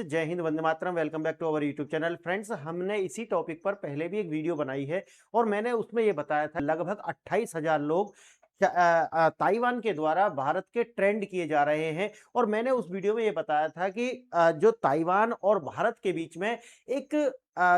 जय हिंद, वंदे मातरम। Welcome back to our YouTube channel. Friends, हमने इसी टॉपिक पर पहले भी एक वीडियो बनाई है और मैंने उसमें ये बताया था लगभग 28,000 लोग ताइवान के द्वारा भारत के ट्रेंड किए जा रहे हैं। और मैंने उस वीडियो में ये बताया था कि जो ताइवान और भारत के बीच में एक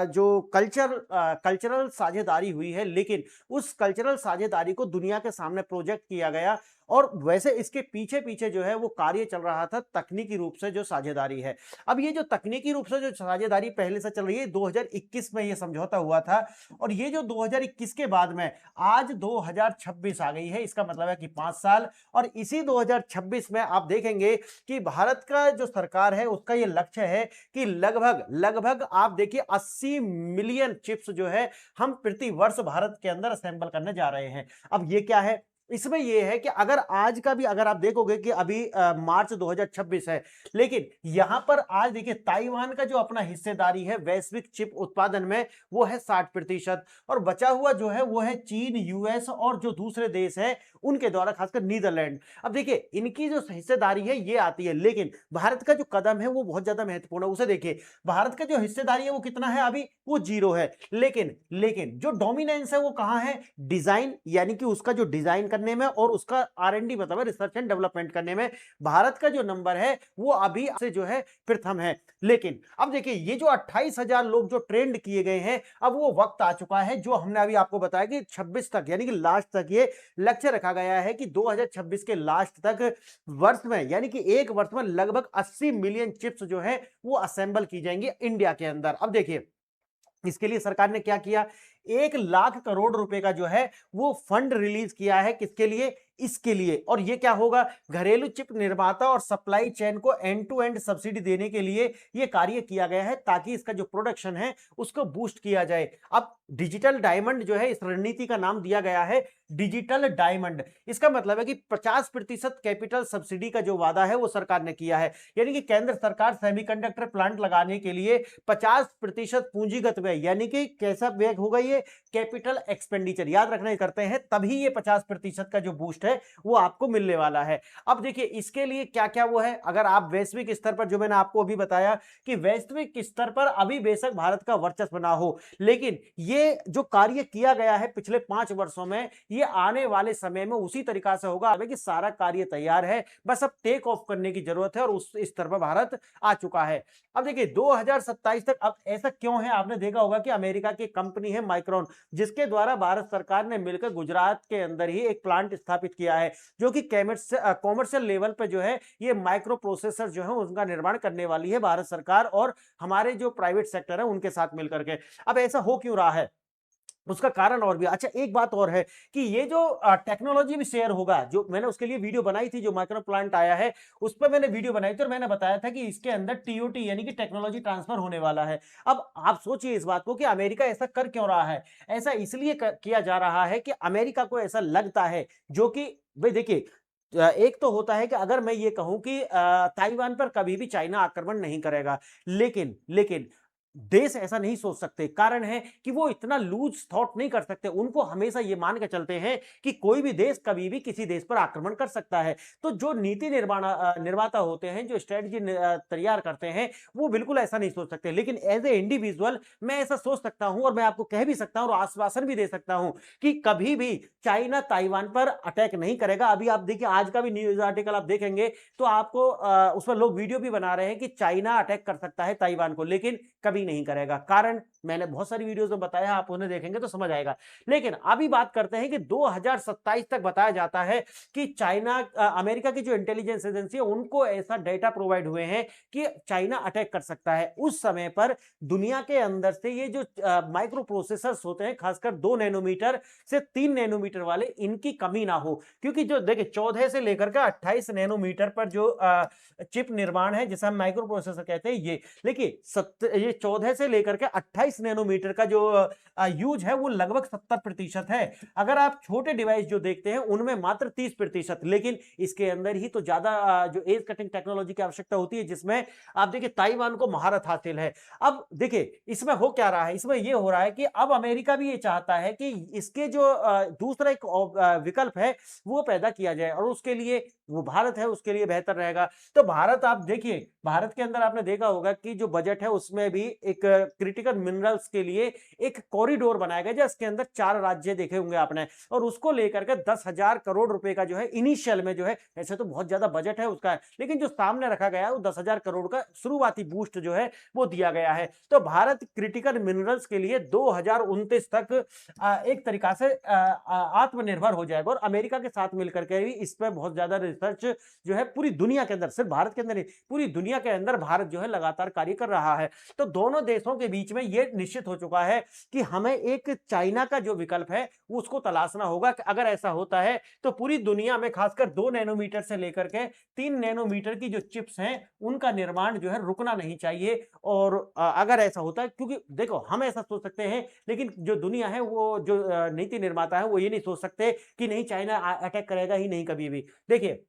जो कल्चरल साझेदारी हुई है, लेकिन उस कल्चरल साझेदारी को दुनिया के सामने प्रोजेक्ट किया गया। और वैसे इसके पीछे पीछे जो है वो कार्य चल रहा था तकनीकी रूप से जो साझेदारी है। अब ये जो तकनीकी रूप से जो साझेदारी पहले से चल रही है, 2021 में ये समझौता हुआ था और ये जो 2021 के बाद में आज 2026 आ गई है। इसका मतलब है कि 5 साल। और इसी 2026 में आप देखेंगे कि भारत का जो सरकार है उसका ये लक्ष्य है कि लगभग लगभग आप देखिए 80 मिलियन चिप्स जो है हम प्रति वर्ष भारत के अंदर असेंबल करने जा रहे हैं। अब ये क्या है, इसमें यह है कि अगर आज का भी अगर आप देखोगे कि अभी मार्च 2026 है, लेकिन यहां पर आज देखिए ताइवान का जो अपना हिस्सेदारी है वैश्विक चिप उत्पादन में वो है 60%। और बचा हुआ जो है वो है चीन, यूएस और जो दूसरे देश है उनके द्वारा, खासकर नीदरलैंड। अब देखिए इनकी जो हिस्सेदारी है ये आती है, लेकिन भारत का जो कदम है वो बहुत ज्यादा महत्वपूर्ण है। उसे देखिए, भारत का जो हिस्सेदारी है वो कितना है, अभी वो 0 है। लेकिन लेकिन जो डोमिनेंस है वो कहां है, डिजाइन, यानी कि उसका जो डिजाइन करने में और उसका आर&डी मतलब रिसर्च एंड डेवलपमेंट करने में भारत का जो नंबर है वो अभी से जो है प्रथम है। लेकिन अब देखिए ये जो 28,000 लोग जो ट्रेंड किए गए हैं, अब वो वक्त आ चुका है जो हमने अभी आपको बताया कि 26 तक, यानी कि लास्ट तक ये लक्ष्य रखा गया है कि 2026 के लास्ट तक वर्ष में, यानी कि एक वर्ष में लगभग 80 मिलियन चिप्स जो है वो असेंबल की जाएंगी इंडिया के अंदर। अब देखिए इसके लिए सरकार ने क्या किया, 1 लाख करोड़ रुपए का जो है वो फंड रिलीज किया है। किसके लिए, इसके लिए। और ये क्या होगा, घरेलू चिप निर्माता और सप्लाई चेन को एंड टू एंड सब्सिडी देने के लिए ये कार्य किया गया है, ताकि इसका जो प्रोडक्शन है उसको बूस्ट किया जाए। अब डिजिटल डायमंड जो है, इस रणनीति का नाम दिया गया है डिजिटल डायमंड। इसका मतलब है कि 50% कैपिटल सब्सिडी का जो वादा है वो सरकार ने किया है, यानी कि केंद्र सरकार सेमीकंडक्टर प्लांट लगाने के लिए 50% पूंजीगत व्यय, यानी कि कैसा व्यय होगा, ये कैपिटल एक्सपेंडिचर याद रखना करते हैं, तभी ये 50% का जो बूस्ट है वो आपको मिलने वाला है। अब देखिए इसके लिए क्या क्या वो है, अगर आप वैश्विक स्तर पर, जो मैंने आपको अभी बताया कि वैश्विक स्तर पर अभी बेशक भारत का वर्चस्व ना हो, लेकिन ये जो कार्य किया गया है पिछले 5 वर्षों में, ये आने वाले समय में उसी तरीका से होगा कि सारा कार्य तैयार है, बस अब टेक ऑफ करने की जरूरत है और उस स्तर पर भारत आ चुका है। अब देखिए 2027 तक, अब ऐसा क्यों है, आपने देखा होगा कि अमेरिका की कंपनी है माइक्रोन, जिसके द्वारा भारत सरकार ने मिलकर गुजरात के अंदर ही एक प्लांट स्थापित किया है, जो कि कॉमर्शियल लेवल पे जो है ये माइक्रो प्रोसेसर जो है उनका निर्माण करने वाली है भारत सरकार और हमारे जो प्राइवेट सेक्टर है उनके साथ मिलकर के। अब ऐसा हो क्यों रहा है, उसका कारण और भी। अच्छा, एक बात और है कि ये जो टेक्नोलॉजी भी शेयर होगा, जो मैंने उसके लिए वीडियो बनाई थी, जो माइक्रो प्लांट आया है उस पर मैंने वीडियो बनाई थी और मैंने बताया था कि इसके अंदर टीओटी यानी कि टेक्नोलॉजी ट्रांसफर होने वाला है। अब आप सोचिए इस बात को कि अमेरिका ऐसा कर क्यों रहा है, ऐसा इसलिए किया जा रहा है कि अमेरिका को ऐसा लगता है, जो कि भाई देखिए एक तो होता है कि अगर मैं ये कहूं कि ताइवान पर कभी भी चाइना आक्रमण नहीं करेगा, लेकिन लेकिन देश ऐसा नहीं सोच सकते। कारण है कि वो इतना लूज थॉट नहीं कर सकते, उनको हमेशा ये मान के चलते हैं कि कोई भी देश कभी भी किसी देश पर आक्रमण कर सकता है। तो जो नीति निर्माता होते हैं, जो स्ट्रेटजी तैयार करते हैं, वो बिल्कुल ऐसा नहीं सोच सकते। लेकिन एज ए इंडिविजुअल मैं ऐसा सोच सकता हूं और मैं आपको कह भी सकता हूं और आश्वासन भी दे सकता हूं कि कभी भी चाइना ताइवान पर अटैक नहीं करेगा। अभी आप देखिए आज का भी न्यूज आर्टिकल आप देखेंगे तो आपको उस पर लोग वीडियो भी बना रहे हैं कि चाइना अटैक कर सकता है ताइवान को, लेकिन कभी नहीं करेगा। कारण मैंने बहुत सारी वीडियोस में बताया, आप उन्हें देखेंगे तो समझ आएगा। लेकिन अभी बात करते हैं कि 2027 तक बताया जाता है कि चाइना, अमेरिका की जो इंटेलिजेंस एजेंसी है उनको ऐसा डेटा प्रोवाइड हुए हैं कि चाइना अटैक कर सकता है। उस समय पर दुनिया के अंदर से ये जो माइक्रो प्रोसेसर्स होते हैं, खासकर 2 नैनोमीटर से 3 नैनोमीटर वाले, इनकी कमी ना हो। क्योंकि जो देखिए 14 से लेकर के 28 नैनोमीटर पर जो चिप निर्माण है, जिसे हम माइक्रो प्रोसेसर कहते हैं, ये देखिए ये 14 से लेकर के 28 नैनोमीटर का जो यूज है वो लगभग 70% है। अगर आप छोटे डिवाइस जो देखते हैं उनमें मात्र 30%, लेकिन इसके अंदर ही तो ज्यादा जो एज कटिंग टेक्नोलॉजी की आवश्यकता होती है, जिसमें आप देखिए ताइवान को महारत हासिल है। अब देखिए इसमें हो क्या रहा है, इसमें ये हो रहा है कि अब अमेरिका भी ये चाहता है कि इसके जो दूसरा एक विकल्प है वो पैदा किया जाए, और उसके लिए वो भारत है, उसके लिए बेहतर रहेगा। तो भारत, आप देखिए भारत के अंदर आपने देखा होगा कि जो बजट है उसमें भी एक क्रिटिकल मिनरल्स के लिए एक कॉरिडोर बनाया गया, जिसके अंदर 4 राज्य देखे होंगे आपने, और उसको लेकर के 10,000 करोड़ रुपए का जो है इनिशियल में जो है, ऐसे तो बहुत ज्यादा बजट है उसका, लेकिन जो सामने रखा गया है वो 10,000 करोड़ का शुरुआती बूस्ट जो है वो दिया गया है। तो भारत क्रिटिकल मिनरल्स के लिए 2029 तक एक तरीका से आत्मनिर्भर हो जाएगा, और अमेरिका के साथ मिलकर के भी इस पर बहुत ज्यादा रिसर्च जो है पूरी दुनिया के अंदर, सिर्फ भारत के अंदर नहीं, पूरी दुनिया के अंदर भारत जो है लगातार कार्य कर रहा है। तो दोनों देशों के बीच में यह निश्चित हो चुका है कि हमें एक चाइना का जो विकल्प है उसको तलाशना होगा। कि अगर ऐसा होता है तो पूरी दुनिया में खासकर 2 नैनोमीटर से लेकर के 3 नैनोमीटर की जो चिप्स हैं उनका निर्माण जो है रुकना नहीं चाहिए। और अगर ऐसा होता है, क्योंकि देखो हम ऐसा सोच सकते हैं, लेकिन जो दुनिया है वो जो नीति निर्माता है वो ये नहीं सोच सकते कि नहीं चाइना अटैक करेगा ही नहीं कभी भी। देखिए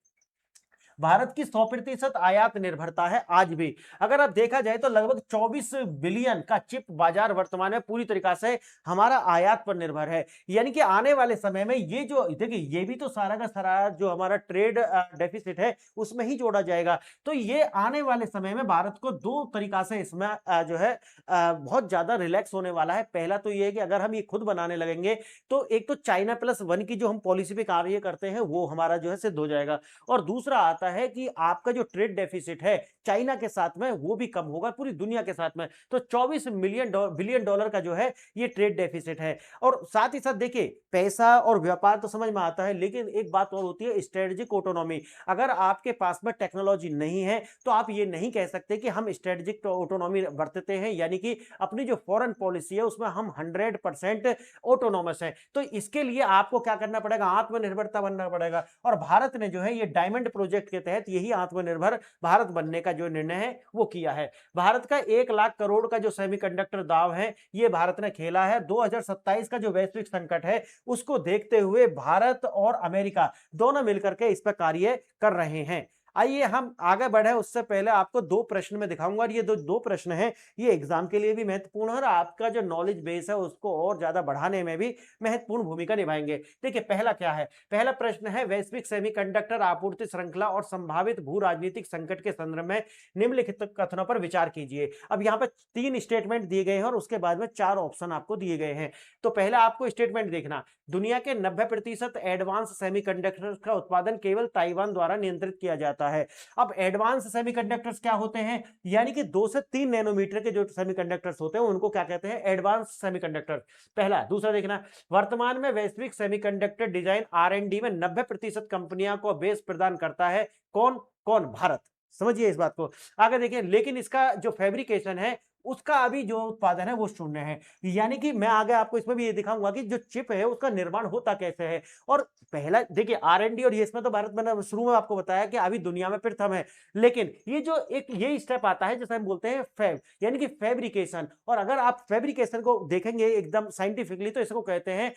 भारत की 100% आयात निर्भरता है आज भी। अगर आप देखा जाए तो लगभग 24 बिलियन का चिप बाजार वर्तमान में पूरी तरीका से हमारा आयात पर निर्भर है। यानी कि आने वाले समय में ये जो देखिए ये भी तो सारा का सारा जो हमारा ट्रेड डेफिसिट है उसमें ही जोड़ा जाएगा। तो ये आने वाले समय में भारत को 2 तरीका से इसमें जो है बहुत ज्यादा रिलैक्स होने वाला है। पहला तो ये है कि अगर हम ये खुद बनाने लगेंगे तो एक तो चाइना प्लस वन की जो हम पॉलिसी पे कार्य करते हैं वो हमारा जो है सिद्ध हो जाएगा, और दूसरा आता है कि आपका जो ट्रेड डेफिसिट है चाइना के साथ में वो भी कम होगा पूरी दुनिया के साथ में। तो 24 बिलियन डॉलर का जो है ये ट्रेड डेफिसिट है। और साथ ही साथ देखिए पैसा और व्यापार तो समझ में आता है, लेकिन एक बात और होती है स्ट्रेटेजिक ऑटोनॉमी। अगर आपके पास में टेक्नोलॉजी नहीं है तो आप ये नहीं कह सकते कि हम स्ट्रेटेजिक ऑटोनॉमी बरतते हैं, यानी कि अपनी जो फॉरेन पॉलिसी है उसमें हम 100% ऑटोनॉमस है। तो इसके लिए आपको क्या करना पड़ेगा, आत्मनिर्भरता बनना पड़ेगा। और भारत ने जो है ये डायमंड प्रोजेक्ट के तहत यही आत्मनिर्भर भारत बनने का जो निर्णय है वो किया है। भारत का 1 लाख करोड़ का जो सेमीकंडक्टर दांव है ये भारत ने खेला है। 2027 का जो वैश्विक संकट है उसको देखते हुए भारत और अमेरिका दोनों मिलकर के इस पर कार्य कर रहे हैं। आइए हम आगे बढ़े, उससे पहले आपको 2 प्रश्न में दिखाऊंगा, और ये दो प्रश्न हैं ये एग्जाम के लिए भी महत्वपूर्ण है और आपका जो नॉलेज बेस है उसको और ज्यादा बढ़ाने में भी महत्वपूर्ण भूमिका निभाएंगे। देखिए पहला क्या है, पहला प्रश्न है वैश्विक सेमीकंडक्टर आपूर्ति श्रृंखला और संभावित भू राजनीतिक संकट के संदर्भ में निम्नलिखित कथनों पर विचार कीजिए। अब यहाँ पे 3 स्टेटमेंट दिए गए हैं और उसके बाद में 4 ऑप्शन आपको दिए गए हैं। तो पहला आपको स्टेटमेंट देखना, दुनिया के 90% एडवांस सेमीकंडक्टर्स का उत्पादन केवल ताइवान द्वारा नियंत्रित किया जाता है। अब एडवांस सेमीकंडक्टर्स क्या होते हैं, यानी कि 2 से 3 नैनोमीटर के जो सेमीकंडक्टर्स होते हैं उनको क्या कहते हैं, एडवांस सेमीकंडक्टर। पहला। दूसरा देखना, वर्तमान में वैश्विक सेमीकंडक्टर डिजाइन R&D में 90% कंपनियां को बेस प्रदान करता है। कौन कौन? भारत। समझिए इस बात को। आगे देखिए, लेकिन इसका जो फैब्रिकेशन है उसका अभी जो उत्पादन है वो शून्य है। यानी कि मैं आगे आपको इसमें भी ये दिखाऊंगा कि जो चिप है उसका निर्माण होता कैसे है। और पहला देखिए R&D और ये इसमें तो भारत, मैंने शुरू में आपको बताया कि अभी दुनिया में प्रथम है, लेकिन ये जो एक ये स्टेप आता है जैसे हम बोलते हैं फैब, यानी कि फैब्रिकेशन। और अगर आप फैब्रिकेशन को देखेंगे एकदम साइंटिफिकली तो इसको कहते हैं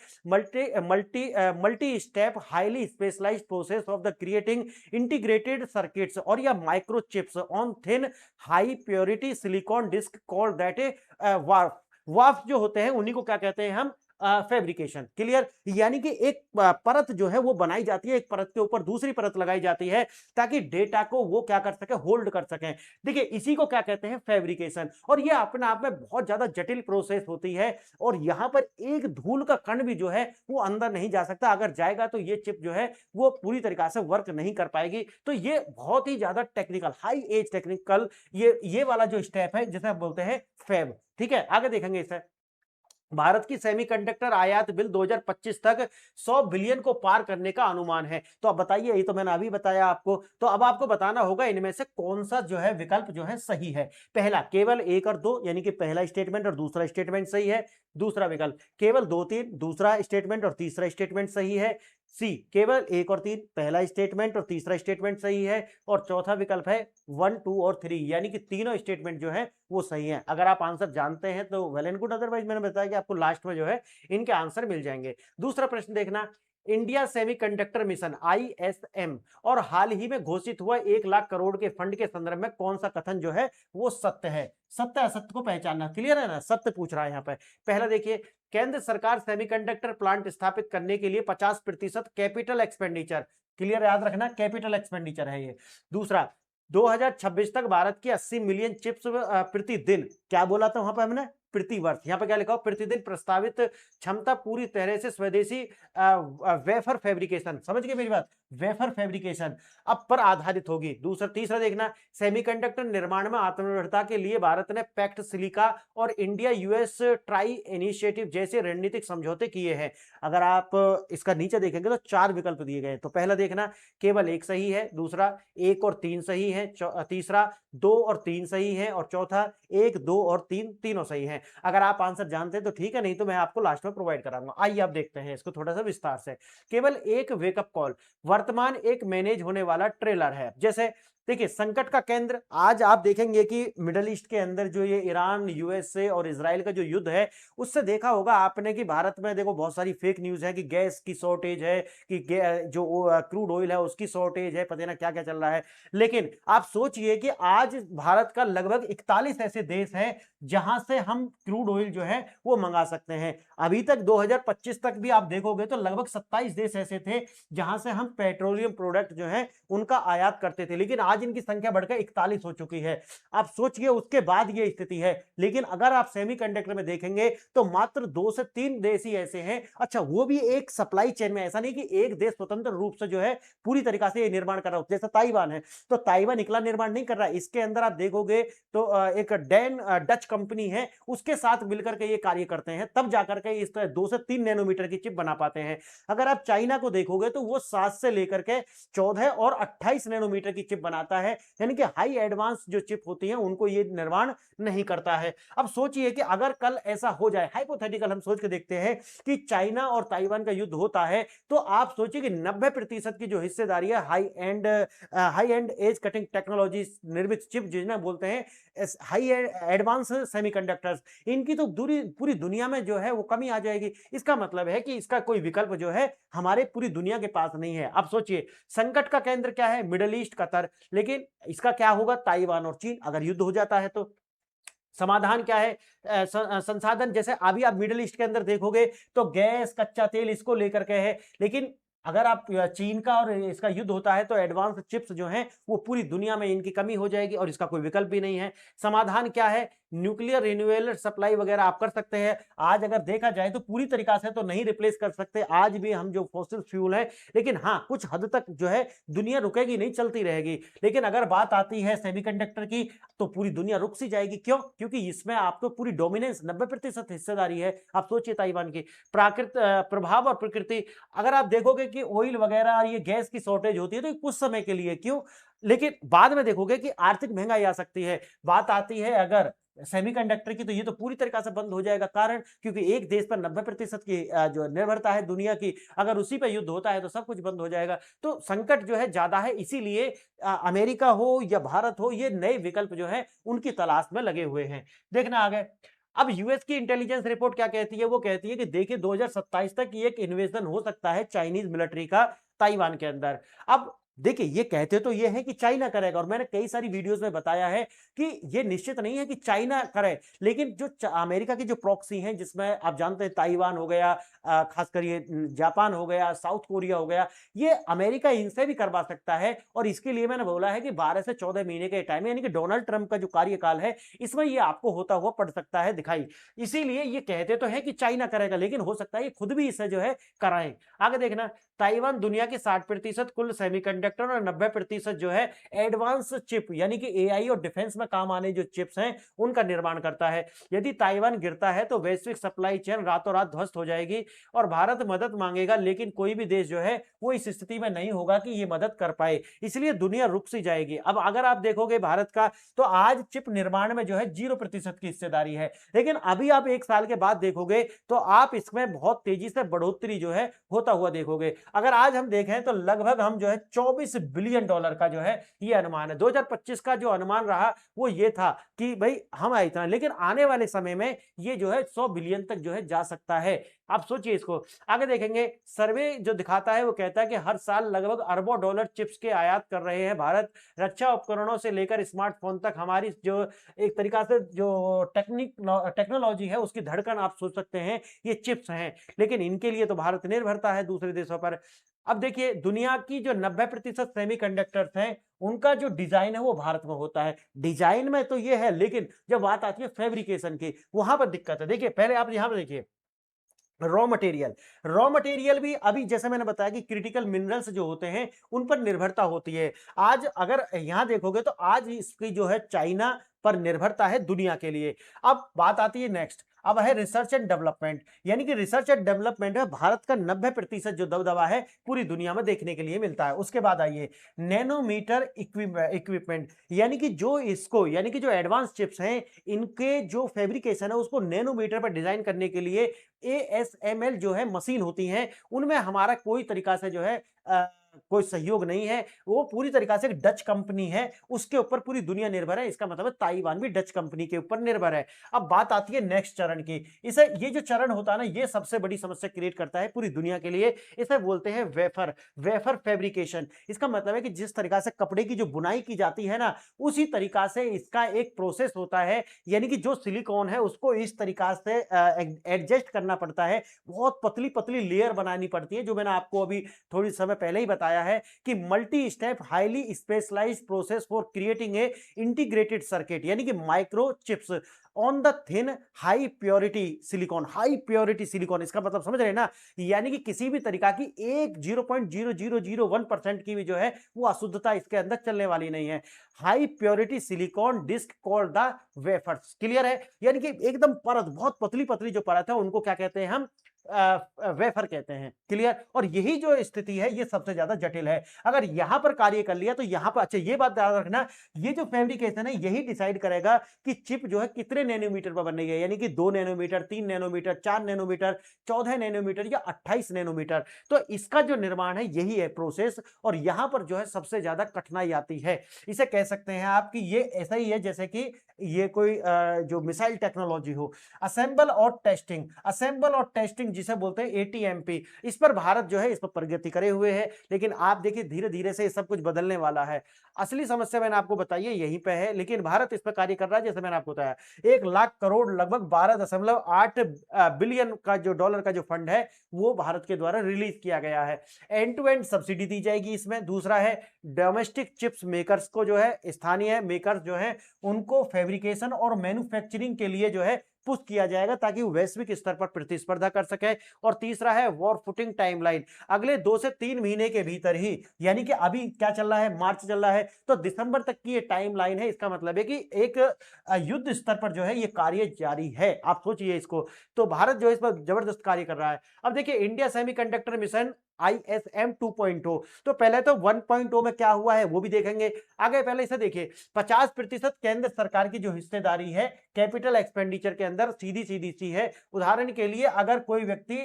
multi step highly specialised process of the creating integrated circuits और या microchips on thin high purity silicon disk called that Wharf. Wharf जो होते हैं उन्हीं को क्या कहते हैं हम, फैब्रिकेशन। क्लियर? यानी कि एक परत जो है वो बनाई जाती है, एक परत के ऊपर दूसरी परत लगाई जाती है ताकि डेटा को वो क्या कर सके, होल्ड कर सकें। देखिए इसी को क्या कहते हैं, फैब्रिकेशन। और ये अपने आप में बहुत ज्यादा जटिल प्रोसेस होती है और यहां पर एक धूल का कण भी जो है वो अंदर नहीं जा सकता। अगर जाएगा तो ये चिप जो है वो पूरी तरीके से वर्क नहीं कर पाएगी। तो ये बहुत ही ज्यादा टेक्निकल, हाई एज टेक्निकल ये वाला जो स्टेप है जिसे आप बोलते हैं फैब। ठीक है, आगे देखेंगे इसे। भारत की सेमीकंडक्टर आयात बिल 2025 तक 100 बिलियन को पार करने का अनुमान है। तो अब बताइए, ये तो मैंने अभी बताया आपको, तो अब आपको बताना होगा इनमें से कौन सा जो है विकल्प जो है सही है। पहला केवल 1 और 2, यानी कि पहला स्टेटमेंट और दूसरा स्टेटमेंट सही है। दूसरा विकल्प केवल 2 3, दूसरा स्टेटमेंट और तीसरा स्टेटमेंट सही है। सी केवल 1 और 3, पहला स्टेटमेंट और तीसरा स्टेटमेंट सही है, और चौथा विकल्प है 1, 2 और 3, यानी कि तीनों स्टेटमेंट जो है वो सही है। अगर आप आंसर जानते हैं तो वेल एंड गुड, अदरवाइज मैंने बताया कि आपको लास्ट में जो है इनके आंसर मिल जाएंगे। दूसरा प्रश्न देखना, इंडिया सेमीकंडक्टर मिशन आईएसएम और हाल ही में घोषित हुआ 1 लाख करोड़ के फंड के संदर्भ में कौन सा कथन जो है वो सत्य है? सत्य असत्य को पहचानना, क्लियर है ना? सत्य पूछ रहा है यहाँ पे। पहला देखिए, केंद्र सरकार सेमीकंडक्टर प्लांट स्थापित करने के लिए 50% कैपिटल एक्सपेंडिचर, क्लियर याद रखना, कैपिटल एक्सपेंडिचर है ये। दूसरा, 2026 तक भारत की 80 मिलियन चिप्स प्रतिदिन, क्या बोला था वहां पे हमने? प्रतिवर्ष, यहाँ पे क्या लिखा हो? प्रतिदिन प्रस्तावित क्षमता पूरी तरह से स्वदेशी वेफर फैब्रिकेशन, समझ गए मेरी बात? वेफर फैब्रिकेशन अब पर आधारित होगी। दूसरा, तीसरा देखना, सेमीकंडक्टर निर्माण में आत्मनिर्भरता के लिए भारत ने पैक्ट सिलिका और इंडिया यूएस ट्राई इनिशिएटिव जैसे रणनीतिक समझौते किए हैं। अगर आप इसका नीचे देखेंगे तो 4 विकल्प दिए गए हैं। तो पहला देखना, केवल 1 सही है। दूसरा, 1 और 3 सही है। तीसरा, 2 और 3 सही है। और चौथा, 1, 2 और 3 तीनों सही है। अगर आप आंसर जानते हैं तो ठीक है, नहीं तो मैं आपको लास्ट में प्रोवाइड कराऊंगा। आइए आप देखते हैं इसको थोड़ा सा विस्तार से। केवल एक वेकअप कॉल, वर्तमान एक मैनेज होने वाला ट्रेलर है। जैसे देखिए, संकट का केंद्र, आज आप देखेंगे कि मिडल ईस्ट के अंदर जो ये ईरान, यूएसए और इजराइल का जो युद्ध है, उससे देखा होगा आपने कि भारत में देखो बहुत सारी फेक न्यूज है कि गैस की शॉर्टेज है, कि जो क्रूड ऑयल है उसकी शॉर्टेज है, पता ना क्या क्या चल रहा है। लेकिन आप सोचिए कि आज भारत का लगभग 41 ऐसे देश हैं जहां से हम क्रूड ऑयल जो है वो मंगा सकते हैं। अभी तक 2025 तक भी आप देखोगे तो लगभग 27 देश ऐसे थे जहां से हम पेट्रोलियम प्रोडक्ट जो है उनका आयात करते थे, लेकिन आज इनकी संख्या बढ़कर 41 हो चुकी है। आप सोचिए उसके बाद ये स्थिति है। लेकिन अगर आप सेमीकंडक्टर में देखेंगे तो मात्र 2 से 3 देश ही ऐसे हैं, अच्छा वो भी एक सप्लाई चेन में, ऐसा नहीं कि एक देश स्वतंत्र रूप से जो है पूरी तरीका से ये निर्माण कर रहा हो। जैसे ताइवान है, तो ताइवान इकला निर्माण नहीं कर रहा है, इसके अंदर आप देखोगे तो एक डच कंपनी है, उसके साथ मिलकर के ये कार्य करते हैं, तब जाकर के इस 2 से 3 नैनोमीटर की चिप बना पाते हैं। अगर आप चाइना को देखोगे तो वो 7 से लेकर के 14 और 28 नैनोमीटर की चिप बनाता है, यानी कि हाई एडवांस जो चिप होती है उनको ये निर्माण नहीं करता है। अब सोचिए कि अगर कल ऐसा हो जाए, हाइपोथेटिकल हम सोच के देखते हैं कि चाइना और ताइवान का युद्ध होता है, तो आप सोचिए कि 90% की जो हिस्सेदारी है high end edge cutting technology निर्मित चिप जिन्हें बोलते हैं हाई एडवांस सेमीकंडक्टर्स, इनकी तो पूरी दुनिया में जो है वो कमी आ जाएगी। इसका मतलब है कि इसका कोई विकल्प जो है हमारे पूरी दुनिया के पास नहीं है। अब सोचिए, संकट का केंद्र क्या है? मिडिल ईस्ट, कतर, लेकिन इसका क्या होगा? ताइवान और चीन। अगर युद्ध हो जाता है तो समाधान क्या है? संसाधन, जैसे अभी आप मिडिल ईस्ट के अंदर देखोगे तो गैस, कच्चा तेल इसको लेकर के है, लेकिन अगर आप चीन का और इसका युद्ध होता है तो एडवांस चिप्स जो हैं वो पूरी दुनिया में इनकी कमी हो जाएगी और इसका कोई विकल्प भी नहीं है। समाधान क्या है? न्यूक्लियर रिन्यूएबल सप्लाई वगैरह आप कर सकते हैं। आज अगर देखा जाए तो पूरी तरीका से तो नहीं रिप्लेस कर सकते आज भी हम जो फॉसिल फ्यूल है, लेकिन हाँ कुछ हद तक जो है दुनिया रुकेगी नहीं, चलती रहेगी। लेकिन अगर बात आती है सेमीकंडक्टर की तो पूरी दुनिया रुक सी जाएगी। क्यों? क्योंकि इसमें आपको पूरी डोमिनेंस 90% हिस्सेदारी है। आप सोचिए ताइवान की प्रभाव और प्रकृति, अगर आप देखोगे कि ऑयल वगैरह ये गैस की शॉर्टेज होती है तो कुछ समय के लिए, क्यों, लेकिन बाद में देखोगे कि आर्थिक महंगाई आ सकती है। बात आती है अगर सेमीकंडक्टर की तो ये तो पूरी तरीका से बंद हो जाएगा। कारण क्योंकि एक देश पर 90% की जो निर्भरता है दुनिया की, अगर उसी पर युद्ध होता है तो सब कुछ बंद हो जाएगा। तो संकट जो है ज्यादा है, इसीलिए अमेरिका हो या भारत हो, ये नए विकल्प जो है उनकी तलाश में लगे हुए हैं। देखना आगे। अब यूएस की इंटेलिजेंस रिपोर्ट क्या कहती है? वो कहती है कि देखिए 2027 तक ये एक इन्वेजन हो सकता है चाइनीज मिलिट्री का ताइवान के अंदर। अब देखिए ये कहते तो ये है कि चाइना करेगा, और मैंने कई सारी वीडियोस में बताया है कि ये निश्चित नहीं है कि चाइना करे, लेकिन जो अमेरिका की जो प्रॉक्सी हैं जिसमें आप जानते हैं ताइवान हो गया, खासकर ये जापान हो गया, साउथ कोरिया हो गया, ये अमेरिका इनसे भी करवा सकता है। और इसके लिए मैंने बोला है कि 12 से 14 महीने के टाइम, यानी कि डोनाल्ड ट्रंप का जो कार्यकाल है इसमें ये आपको होता हुआ पड़ सकता है दिखाई। इसीलिए ये कहते तो है कि चाइना करेगा, लेकिन हो सकता है ये खुद भी इसे जो है कराएं। आगे देखना, ताइवान दुनिया के 60% कुल सेमीकंडक्टर सेमीकंडक्टर और 90% जो है एडवांस चिप यानी कि एआई और डिफेंस में काम आने जो चिप्स हैं उनका निर्माण करता है। यदि ताइवान गिरता है तो वैश्विक सप्लाई चेन रातों रात ध्वस्त हो जाएगी और भारत मदद मांगेगा, लेकिन कोई भी देश जो है वो इस स्थिति में नहीं होगा कि ये मदद कर पाए, इसलिए दुनिया रुक सी जाएगी। अब अगर आप देखोगे भारत का, तो आज चिप निर्माण में जो है 0% की हिस्सेदारी है, लेकिन अभी आप 1 साल के बाद देखोगे तो आप इसमें बहुत तेजी से बढ़ोतरी जो है होता हुआ देखोगे। अगर आज हम देखें तो लगभग हम जो है 24 बिलियन डॉलर का जो है ये अनुमान है। 2025 का जो अनुमान रहा वो ये था कि भाई हम आए इतना, लेकिन आने वाले समय में ये जो है 100 बिलियन तक जो है जा सकता है। आप सोचिए इसको आगे देखेंगे। सर्वे जो दिखाता है वो कहता है कि हर साल लगभग अरबों डॉलर चिप्स के आयात कर रहे हैं भारत। रक्षा उपकरणों से लेकर स्मार्टफोन तक हमारी जो एक तरीका से जो टेक्नोलॉजी है उसकी धड़कन आप सोच सकते हैं ये चिप्स हैं, लेकिन इनके लिए तो भारत निर्भरता है दूसरे देशों पर। अब देखिए दुनिया की जो 90% सेमीकंडक्टर्स हैं उनका जो डिजाइन है वो भारत में होता है। डिजाइन में तो ये है, लेकिन जब बात आती है फैब्रिकेशन की वहां पर दिक्कत है। देखिए पहले आप यहां पर देखिए रॉ मटेरियल भी अभी जैसे मैंने बताया कि क्रिटिकल मिनरल्स जो होते हैं उन पर निर्भरता होती है। आज अगर यहां देखोगे तो आज इसकी जो है चाइना पर निर्भरता है दुनिया के लिए। अब बात आती है नेक्स्ट, अब है रिसर्च एंड डेवलपमेंट, यानी कि रिसर्च एंड डेवलपमेंट में भारत का 90% जो दबदबा है पूरी दुनिया में देखने के लिए मिलता है। उसके बाद आइए नैनोमीटर इक्विपमेंट, यानी कि जो इसको यानी कि जो एडवांस चिप्स हैं इनके जो फैब्रिकेशन है उसको नैनोमीटर पर डिजाइन करने के लिए ASML जो है मशीन होती हैं, उनमें हमारा कोई तरीका से जो है कोई सहयोग नहीं है। वो पूरी तरीका से डच कंपनी है, उसके ऊपर पूरी दुनिया निर्भर है। इसका मतलब है ताइवान भी डच कंपनी के ऊपर निर्भर है। अब बात आती है नेक्स्ट चरण की। इसे ये जो चरण होता है ना ये सबसे बड़ी समस्या क्रिएट करता है पूरी दुनिया के लिए। इसे बोलते हैं वेफर फैब्रिकेशन। इसका मतलब है कि जिस तरीका से कपड़े की जो बुनाई की जाती है ना उसी तरीका से इसका एक प्रोसेस होता है, यानी कि जो सिलिकॉन है उसको इस तरीका से एडजस्ट करना पड़ता है। बहुत पतली पतली लेयर बनानी पड़ती है, जो मैंने आपको अभी थोड़ी समय पहले ही बताया है कि multi step highly specialised process for creating a integrated circuit, यानी कि micro chips on the thin high purity silicon. इसका मतलब समझ रहे हैं ना, यानी कि किसी भी तरीका की एक 0.0001% की भी जो है वो अशुद्धता इसके अंदर चलने वाली नहीं है। High purity silicon disk called the wafers. Clear है, यानी कि एकदम परत बहुत पतली पतली जो परत है उनको क्या कहते हैं हम वेफर कहते हैं। क्लियर, और यही जो स्थिति है ये सबसे ज्यादा जटिल है। अगर यहां पर कार्य कर लिया तो यहां पर अच्छा ये बात याद रखना, ये जो फैब्रिकेशन है यही डिसाइड करेगा कि चिप जो है कितने नैनोमीटर पर बननी है, यानी कि 2 नैनोमीटर, 3 नैनोमीटर, 4 नैनोमीटर, 14 नैनोमीटर या 28 नैनोमीटर। तो इसका जो निर्माण है यही है प्रोसेस, और यहां पर जो है सबसे ज्यादा कठिनाई आती है। इसे कह सकते हैं आप कि ये ऐसा ही है जैसे कि ये कोई जो मिसाइल टेक्नोलॉजी हो। असेंबल और टेस्टिंग जिसे बोलते हैं ATMP, इस पर भारत जो है इस पर प्रगति करे हुए है, लेकिन आप देखिए धीरे धीरे से सब कुछ बदलने वाला है। असली समस्या मैंने आपको बताई है यहीं पे है, लेकिन भारत इस पर कार्य कर रहा है। जैसे मैंने आपको बताया 1 लाख करोड़ लगभग 12.8 बिलियन का जो डॉलर का जो फंड है वो भारत के द्वारा रिलीज किया गया है। एंड टू एंड सब्सिडी दी जाएगी इसमें। दूसरा है डोमेस्टिक चिप्स मेकर्स को जो है, स्थानीय मेकर्स जो है उनको फैब्रिकेशन और मैन्युफैक्चरिंग के लिए जो है पुश किया जाएगा ताकि वो वैश्विक स्तर पर प्रतिस्पर्धा कर सके। और तीसरा है वॉर फुटिंग टाइमलाइन, अगले 2 से 3 महीने के भीतर ही, यानी कि अभी क्या चल रहा है, मार्च चल रहा है, तो दिसंबर तक की ये टाइमलाइन है। इसका मतलब है कि एक युद्ध स्तर पर जो है ये कार्य जारी है। आप सोचिए इसको, तो भारत जो है इस पर जबरदस्त कार्य कर रहा है। अब देखिए इंडिया सेमीकंडक्टर मिशन ISM 2.0, तो पहले तो 1.0 में क्या हुआ है वो भी देखेंगे। आगे पहले इसे देखिए, 50% केंद्र सरकार की जो हिस्सेदारी है कैपिटल एक्सपेंडिचर के अंदर सीधी सीधी सी है। उदाहरण के लिए अगर कोई व्यक्ति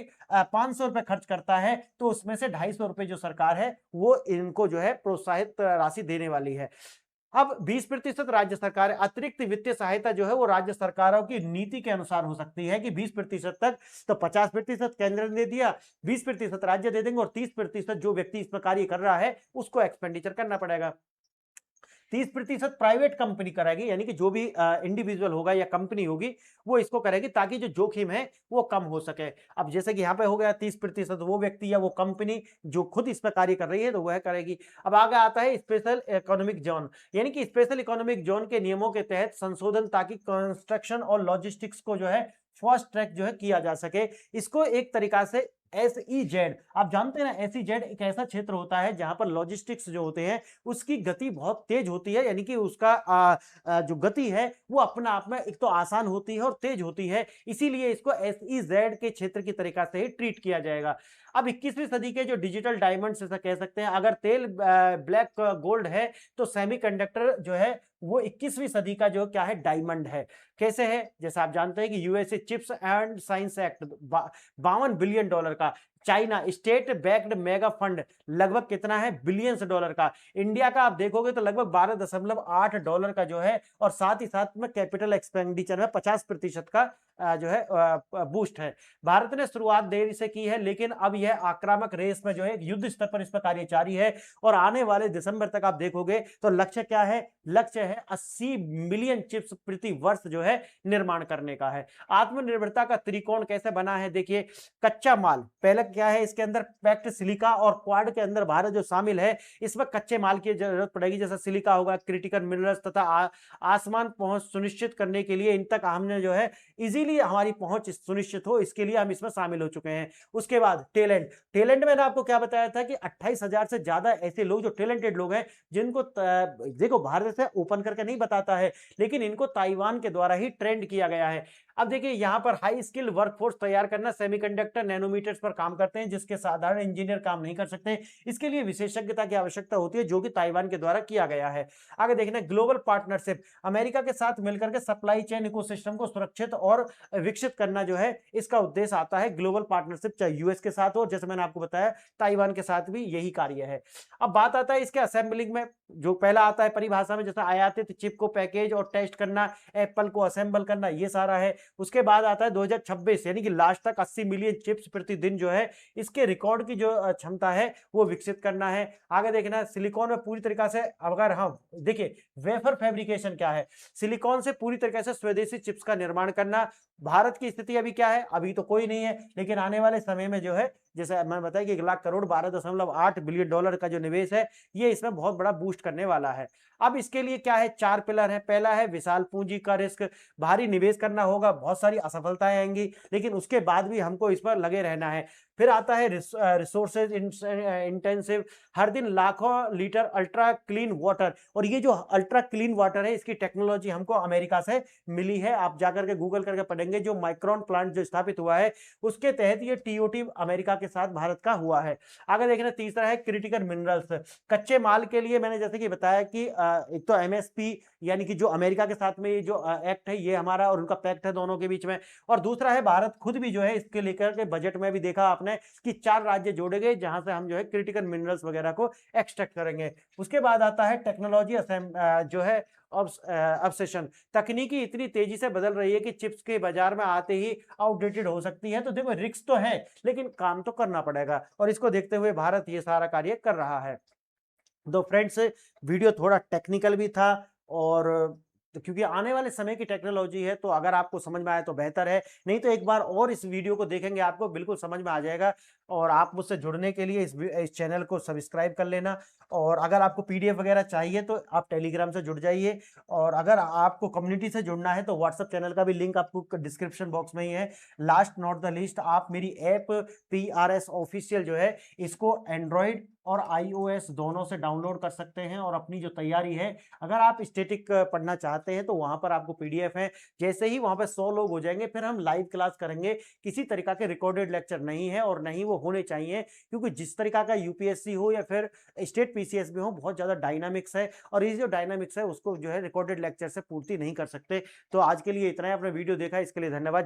500 रुपए खर्च करता है तो उसमें से 250 रुपए जो सरकार है वो इनको जो है प्रोत्साहित राशि देने वाली है। अब 20% राज्य सरकार, अतिरिक्त वित्तीय सहायता जो है वो राज्य सरकारों की नीति के अनुसार हो सकती है कि 20% तक, तो 50% केंद्र ने दिया, 20% राज्य दे देंगे और 30% जो व्यक्ति इस पर कार्य कर रहा है उसको एक्सपेंडिचर करना पड़ेगा। 30% प्राइवेट कंपनी कराएगी, यानी कि जो भी इंडिविजुअल होगा या कंपनी होगी वो इसको करेगी ताकि जो जोखिम है वो कम हो सके। अब जैसे कि यहाँ पे हो गया 30% वो व्यक्ति या वो कंपनी जो खुद इस पर कार्य कर रही है तो वह करेगी। अब आगे आता है स्पेशल इकोनॉमिक जोन, यानी कि स्पेशल इकोनॉमिक जोन के नियमों के तहत संशोधन ताकि कंस्ट्रक्शन और लॉजिस्टिक्स को जो है फास्ट ट्रैक जो है किया जा सके। इसको एक तरीका से SEZ, आप जानते हैं ना SEZ एक ऐसा क्षेत्र होता है जहां पर लॉजिस्टिक्स जो होते हैं उसकी गति बहुत तेज होती है, यानी कि उसका जो गति है वो अपने आप में एक तो आसान होती है और तेज होती है, इसीलिए इसको SEZ के क्षेत्र की तरीका से ही ट्रीट किया जाएगा। अब 21वीं सदी के जो डिजिटल डायमंड्स ऐसा कह सकते हैं, अगर तेल ब्लैक गोल्ड है तो सेमीकंडक्टर जो है वो 21वीं सदी का जो क्या है डायमंड है। कैसे है? जैसे आप जानते हैं कि USA chips and science act 52 billion dollar का, China state backed mega fund लगभग कितना है बिलियंस डॉलर का, इंडिया का आप देखोगे तो लगभग 12.8 डॉलर का जो है, और साथ ही साथ में कैपिटल एक्सपेंडिचर में 50% का जो है बूस्ट है। भारत ने शुरुआत देरी से की है, लेकिन अब यह आक्रामक रेस में जो है युद्ध स्तर पर इस पर कार्य जारी है, और आने वाले दिसंबर तक आप देखोगे तो लक्ष्य क्या है? लक्ष्य है 80 मिलियन चिप्स प्रति वर्ष जो है निर्माण करने का है। आत्मनिर्भरता का त्रिकोण कैसे बना है? देखिए, कच्चा माल पहले क्या है, इसके अंदर पैक्ट सिलिका और क्वाड के अंदर भारत जो शामिल है, इसमें कच्चे माल की जरूरत पड़ेगी, जैसा सिलिका होगा, क्रिटिकल मिनरल्स तथा आसमान पहुंच सुनिश्चित करने के लिए इन तक हमने जो है इजीली हमारी पहुंच सुनिश्चित हो, इसके लिए हम इसमें शामिल हो चुके हैं। उसके बाद टैलेंट, टैलेंट मैंने आपको क्या बताया था कि 28,000 से ज्यादा ऐसे लोग जो टैलेंटेड लोग हैं, जिनको देखो भारत से ओपन करके नहीं बताता है, लेकिन इनको ताइवान के द्वारा ही ट्रेंड किया गया है। अब देखिए यहां पर हाई स्किल वर्कफोर्स तैयार करना, सेमीकंडक्टर नैनोमीटर्स पर काम करते हैं जिसके साधारण इंजीनियर काम नहीं कर सकते, इसके लिए विशेषज्ञता की आवश्यकता होती है, जो कि ताइवान के द्वारा किया गया है। आगे देखना ग्लोबल पार्टनरशिप, अमेरिका के साथ मिलकर के सप्लाई चेन इकोसिस्टम को सुरक्षित और विकसित करना जो है इसका उद्देश्य आता है। ग्लोबल पार्टनरशिप चाहे यूएस के साथ हो, जैसे मैंने आपको बताया ताइवान के साथ भी यही कार्य है। अब बात आता है इसके असेंबलिंग में, जो पहला आता है परिभाषा में, जैसे आयातित चिप को पैकेज और टेस्ट करना, एप्पल को असेंबल करना, ये सारा है। उसके बाद आता है 2026 यानी कि लास्ट तक 80 मिलियन चिप्स प्रतिदिन जो है इसके रिकॉर्ड की जो क्षमता है वो विकसित करना है। आगे देखना सिलिकॉन में पूरी तरीका से, अगर हम देखिए वेफर फैब्रिकेशन क्या है, सिलिकॉन से पूरी तरीके से स्वदेशी चिप्स का निर्माण करना। भारत की स्थिति अभी क्या है? अभी तो कोई नहीं है, लेकिन आने वाले समय में जो है, जैसे मैंने बताया कि 1 लाख करोड़ 12.8 बिलियन डॉलर का जो निवेश है ये इसमें बहुत बड़ा बूस्ट करने वाला है। अब इसके लिए क्या है? 4 पिलर है। पहला है विशाल पूंजी का रिस्क, भारी निवेश करना होगा, बहुत सारी असफलताएं आएंगी, लेकिन उसके बाद भी हमको इस पर लगे रहना है। फिर आता है रिसोर्सेज इंटेंसिव, हर दिन लाखों लीटर अल्ट्रा क्लीन वाटर, और ये जो अल्ट्रा क्लीन वाटर है इसकी टेक्नोलॉजी हमको अमेरिका से मिली है। आप जाकर के गूगल करके पढ़ेंगे, जो माइक्रोन प्लांट जो स्थापित हुआ है उसके तहत ये टीओटी अमेरिका के साथ भारत का हुआ है। आगे देखना तीसरा है क्रिटिकल मिनरल्स, कच्चे माल के लिए मैंने जैसे कि बताया कि एक तो एमएसपी यानी कि जो अमेरिका के साथ में ये जो एक्ट है ये हमारा और उनका पैक्ट है दोनों के बीच में, और दूसरा है भारत खुद भी जो है इसके लेकर के बजट में भी देखा आपने कि 4 राज्य जोड़े गए जहां से हम जो है क्रिटिकल मिनरल्स वगैरह को एक्सट्रैक्ट करेंगे। उसके बाद आता है टेक्नोलॉजी जो है ऑब्सेशन, तकनीकी इतनी तेजी से बदल रही है कि चिप्स के बाजार में आते ही आउटडेटेड हो सकती है। तो देखो रिस्क तो है, लेकिन काम तो करना पड़ेगा, और इसको देखते हुए भारत ये सारा कार्य कर रहा है। तो फ्रेंड्स, वीडियो थोड़ा टेक्निकल भी था, और तो क्योंकि आने वाले समय की टेक्नोलॉजी है, तो अगर आपको समझ में आए तो बेहतर है, नहीं तो एक बार और इस वीडियो को देखेंगे आपको बिल्कुल समझ में आ जाएगा। और आप मुझसे जुड़ने के लिए इस चैनल को सब्सक्राइब कर लेना, और अगर आपको पीडीएफ वगैरह चाहिए तो आप टेलीग्राम से जुड़ जाइए, और अगर आपको कम्युनिटी से जुड़ना है तो व्हाट्सएप चैनल का भी लिंक आपको डिस्क्रिप्शन बॉक्स में ही है। लास्ट नॉट द लीस्ट, आप मेरी ऐप PRS ऑफिशियल जो है इसको एंड्रॉयड और iOS दोनों से डाउनलोड कर सकते हैं, और अपनी जो तैयारी है, अगर आप स्टैटिक पढ़ना चाहते हैं तो वहां पर आपको पीडीएफ है। जैसे ही वहां पर 100 लोग हो जाएंगे फिर हम लाइव क्लास करेंगे, किसी तरीका के रिकॉर्डेड लेक्चर नहीं है, और नहीं वो होने चाहिए, क्योंकि जिस तरीका का यूपीएससी हो या फिर स्टेट पीसीएस भी हो, बहुत ज्यादा डायनामिक्स है, और ये जो डायनामिक्स है उसको जो है रिकॉर्डेड लेक्चर से पूर्ति नहीं कर सकते। तो आज के लिए इतना ही, अपना वीडियो देखा इसके लिए धन्यवाद।